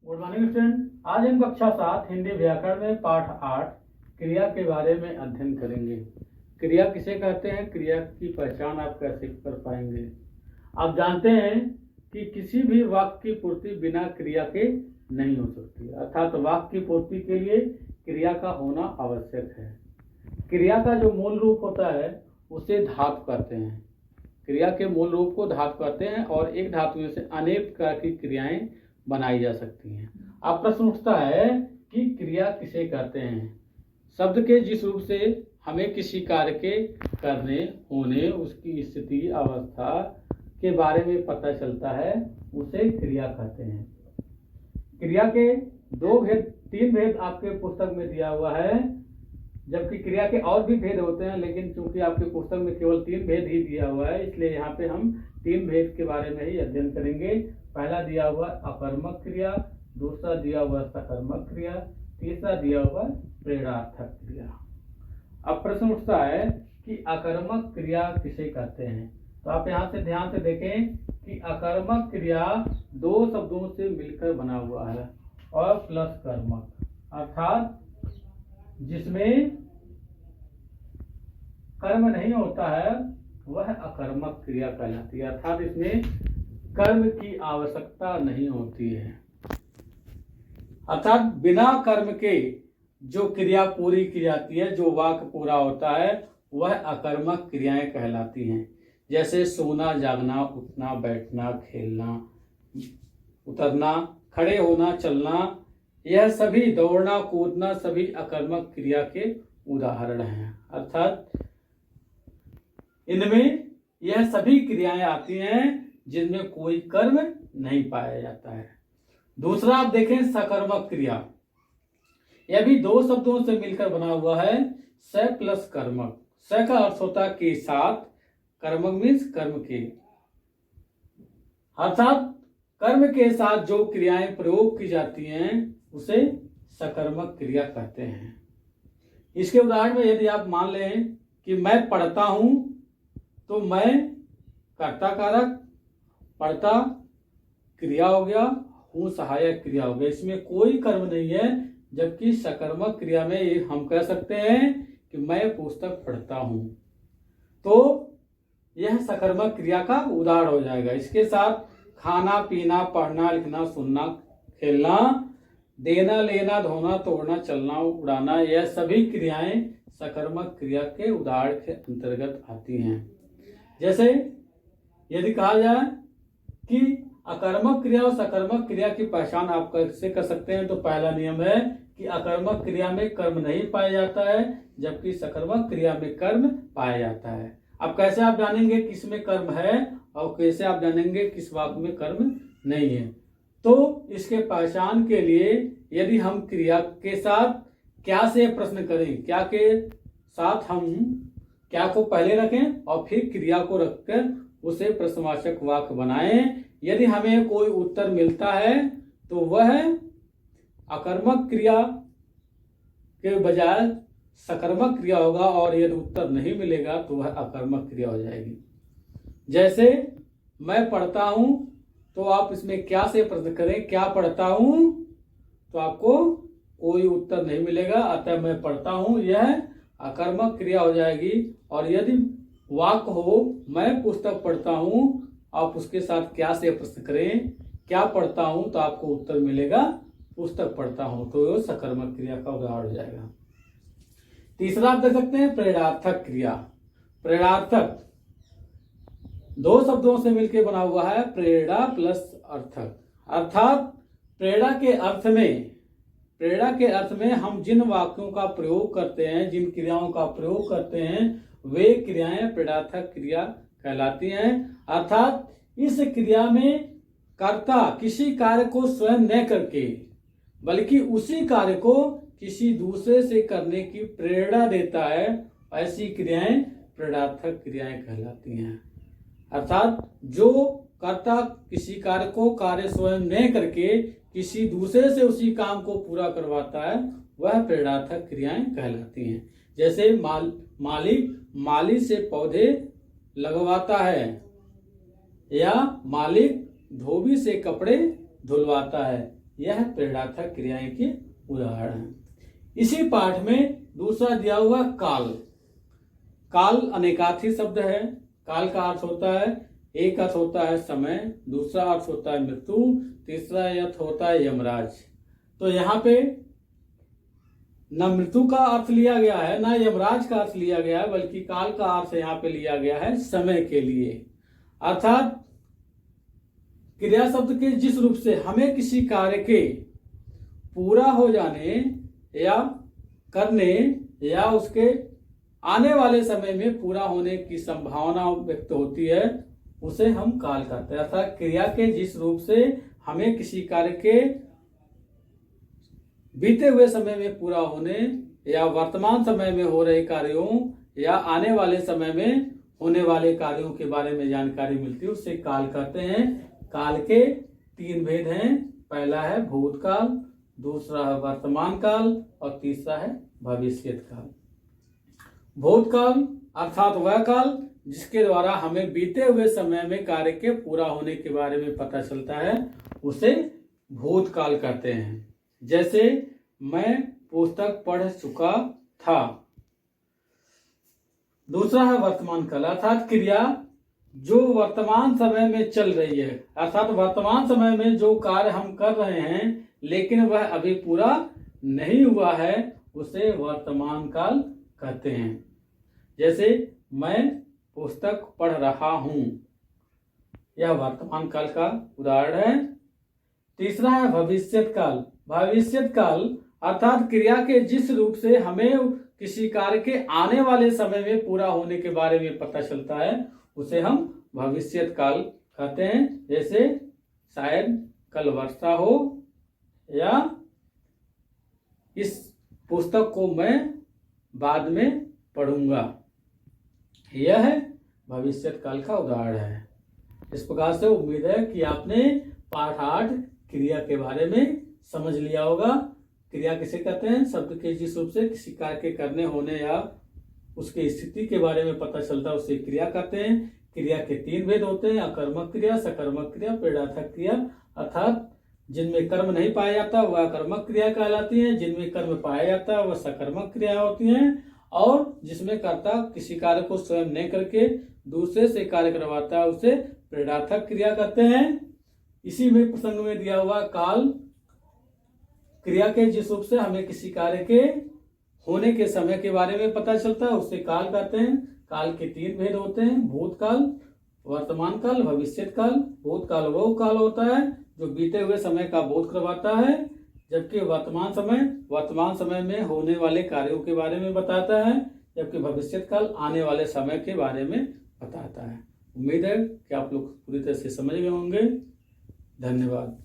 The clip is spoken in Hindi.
Good morning student. आज हम कक्षा 7 हिंदी व्याकरण में पाठ 8 क्रिया के बारे में अध्ययन करेंगे। क्रिया किसे कहते हैं, क्रिया की पहचान आप कैसे कर पाएंगे। आप जानते हैं कि किसी भी वाक्य की पूर्ति बिना क्रिया के नहीं हो सकती, अर्थात वाक्य की पूर्ति के लिए क्रिया का होना आवश्यक है। क्रिया का जो मूल रूप होता है उसे धातु कहते हैं। क्रिया के मूल रूप को धातु कहते हैं और एक धातु में से अनेक प्रकार की क्रियाएं बनाई जा सकती हैं। अब प्रश्न उठता है कि क्रिया किसे कहते हैं। शब्द के जिस रूप से हमें किसी कार्य के करने, होने, उसकी स्थिति, अवस्था के बारे में पता चलता है उसे क्रिया कहते हैं। क्रिया के तीन भेद आपके पुस्तक में दिया हुआ है, जबकि क्रिया के और भी भेद होते हैं, लेकिन चूंकि आपके पुस्तक में केवल 3 भेद ही दिया हुआ है, इसलिए यहाँ पे हम 3 भेद के बारे में ही अध्ययन करेंगे। पहला दिया हुआ अकर्मक क्रिया, दूसरा दिया हुआ सकर्मक क्रिया, तीसरा दिया हुआ प्रेरणार्थक क्रिया। अब प्रश्न उठता है कि अकर्मक क्रिया किसे कहते हैं। तो आप यहाँ से ध्यान से देखें कि अकर्मक क्रिया 2 शब्दों से मिलकर बना हुआ है और प्लस कर्मक, अर्थात जिसमें कर्म नहीं होता है वह अकर्मक क्रिया कहलाती है, अर्थात इसमें कर्म की आवश्यकता नहीं होती है। अर्थात बिना कर्म के जो क्रिया पूरी की जाती है, जो वाक्य पूरा होता है, वह अकर्मक क्रियाएं कहलाती हैं। जैसे सोना, जागना, उठना, बैठना, खेलना, उतरना, खड़े होना, चलना, यह सभी, दौड़ना, कूदना, सभी अकर्मक क्रिया के उदाहरण हैं। अर्थात इनमें यह सभी क्रियाएं आती हैं जिनमें कोई कर्म नहीं पाया जाता है। दूसरा आप देखें सकर्मक क्रिया, यह भी 2 शब्दों से मिलकर बना हुआ है, स प्लस कर्मक। स का अर्थ होता है के साथ, कर्मक मीन्स कर्म के, अर्थात कर्म के साथ जो क्रियाएं प्रयोग की जाती हैं उसे सकर्मक क्रिया कहते हैं। इसके उदाहरण में यदि आप मान लें कि मैं पढ़ता हूं, तो मैं कर्ता कारक, पढ़ता क्रिया हो गया, हूं सहायक क्रिया हो गया, इसमें कोई कर्म नहीं है। जबकि सकर्मक क्रिया में हम कह सकते हैं कि मैं पुस्तक पढ़ता हूं, तो यह सकर्मक क्रिया का उदाहरण हो जाएगा। इसके साथ खाना, पीना, पढ़ना, लिखना, सुनना, खेलना, देना, लेना, धोना, तोड़ना, चलना, उड़ाना, यह सभी क्रियाएं सकर्मक क्रिया के उदाहरण के अंतर्गत आती हैं। जैसे यदि कहा जाए कि अकर्मक क्रिया और सकर्मक क्रिया की पहचान आप कैसे कर सकते हैं, तो पहला नियम है कि अकर्मक क्रिया में कर्म नहीं पाया जाता है, जबकि सकर्मक क्रिया में कर्म पाया जाता है। अब कैसे आप जानेंगे किस में कर्म है और कैसे आप जानेंगे किस वाक्य में कर्म नहीं है। तो इसके पहचान के लिए यदि हम क्रिया के साथ क्या से प्रश्न करें, क्या के साथ हम क्या को पहले रखें और फिर क्रिया को रखकर उसे प्रश्नवाचक वाक्य बनाएं। यदि हमें कोई उत्तर मिलता है तो वह अकर्मक क्रिया के बजाय सकर्मक क्रिया होगा, और यदि उत्तर नहीं मिलेगा तो वह अकर्मक क्रिया हो जाएगी। जैसे मैं पढ़ता हूं, तो आप इसमें क्या से प्रश्न करें, क्या पढ़ता हूं, तो आपको कोई उत्तर नहीं मिलेगा, अतः मैं पढ़ता हूं, यह अकर्मक क्रिया हो जाएगी। और यदि वाक्य हो मैं पुस्तक पढ़ता हूं, आप उसके साथ क्या से प्रश्न करें, क्या पढ़ता हूं, तो आपको उत्तर मिलेगा पुस्तक पढ़ता हूं, तो सकर्मक क्रिया का उदाहरण हो जाएगा। तीसरा आप देख सकते हैं प्रेरणार्थक क्रिया। प्रेरणार्थक 2 शब्दों से मिलकर बना हुआ है, प्रेरणा प्लस अर्थक, अर्थात प्रेरणा के अर्थ में हम जिन वाक्यों का प्रयोग करते हैं, जिन क्रियाओं का प्रयोग करते हैं, वे क्रियाएं प्रेरणार्थक क्रिया कहलाती हैं। अर्थात इस क्रिया में कर्ता किसी कार्य को स्वयं न करके बल्कि उसी कार्य को किसी दूसरे से करने की प्रेरणा देता है, ऐसी क्रियाएं प्रेरणार्थक क्रियाएं कहलाती हैं। अर्थात जो कर्ता किसी कार्य को कार्य स्वयं न करके किसी दूसरे से उसी काम को पूरा करवाता है, वह प्रेरणार्थक क्रियाएं कहलाती हैं। जैसे मालिक माली से पौधे लगवाता है, या मालिक धोबी से कपड़े धुलवाता है, यह प्रेरणार्थक क्रियाएं के उदाहरण हैं। इसी पाठ में दूसरा दिया हुआ काल। काल अनेकार्थी शब्द है। काल का अर्थ होता है, एक अर्थ होता है समय, दूसरा अर्थ होता है मृत्यु, तीसरा अर्थ होता है यमराज। तो यहाँ पे न मृत्यु का अर्थ लिया गया है, न यमराज का अर्थ लिया गया है, बल्कि काल का अर्थ यहाँ पे लिया गया है समय के लिए। अर्थात क्रिया शब्द के जिस रूप से हमें किसी कार्य के पूरा हो जाने या करने या उसके आने वाले समय में पूरा होने की संभावना व्यक्त होती है, उसे हम काल कहते हैं। अर्थात क्रिया के जिस रूप से हमें किसी कार्य के बीते हुए समय में पूरा होने या वर्तमान समय में हो रहे कार्यों या आने वाले समय में होने वाले कार्यों के बारे में जानकारी मिलती है, उससे काल कहते हैं। काल के 3 भेद हैं। पहला है भूतकाल, दूसरा है वर्तमान काल और तीसरा है भविष्यत काल। भूतकाल अर्थात वह काल जिसके द्वारा हमें बीते हुए समय में कार्य के पूरा होने के बारे में पता चलता है, उसे भूतकाल कहते हैं। जैसे मैं पुस्तक पढ़ चुका था। दूसरा है वर्तमान काल, अर्थात क्रिया जो वर्तमान समय में चल रही है, अर्थात वर्तमान समय में जो कार्य हम कर रहे हैं लेकिन वह अभी पूरा नहीं हुआ है, उसे वर्तमान काल कहते हैं। जैसे मैं पुस्तक पढ़ रहा हूं, यह वर्तमान काल का उदाहरण है। तीसरा है भविष्यत काल। भविष्यत काल अर्थात क्रिया के जिस रूप से हमें किसी कार्य के आने वाले समय में पूरा होने के बारे में पता चलता है, उसे हम भविष्यत काल कहते हैं। जैसे शायद कल वर्षा हो या इस पुस्तक को मैं बाद में पढ़ूंगा, यह भविष्यत काल का उदाहरण है। इस प्रकार से उम्मीद है कि आपने पाठ 8 क्रिया के बारे में समझ लिया होगा। क्रिया किसे कहते हैं? शब्द के जिस रूप से किसी कार्य के करने होने या उसकी स्थिति के बारे में पता चलता है, उसे क्रिया कहते हैं। क्रिया के 3 भेद होते हैं, अकर्मक क्रिया, सकर्मक क्रिया, प्रेरणार्थक क्रिया। अर्थात जिनमें कर्म नहीं पाया जाता वह अकर्मक क्रिया कहलाती है, जिनमें कर्म पाया जाता है वह सकर्मक क्रिया होती हैं, और जिसमें कर्ता किसी कार्य को स्वयं नहीं करके दूसरे से कार्य करवाता है उसे प्रेरणार्थक क्रिया कहते हैं। इसी में प्रसंग में दिया हुआ काल, क्रिया के जिस रूप से हमें किसी कार्य के होने के समय के बारे में पता चलता है, उससे काल कहते हैं। काल के 3 भेद होते हैं, भूतकाल, वर्तमान काल, भविष्यत काल। भूतकाल वो काल होता है जो बीते हुए समय का बोध करवाता है, जबकि वर्तमान समय में होने वाले कार्यों के बारे में बताता है, जबकि भविष्यत काल आने वाले समय के बारे में बताता है। उम्मीद है कि आप लोग पूरी तरह से समझ गए होंगे। धन्यवाद।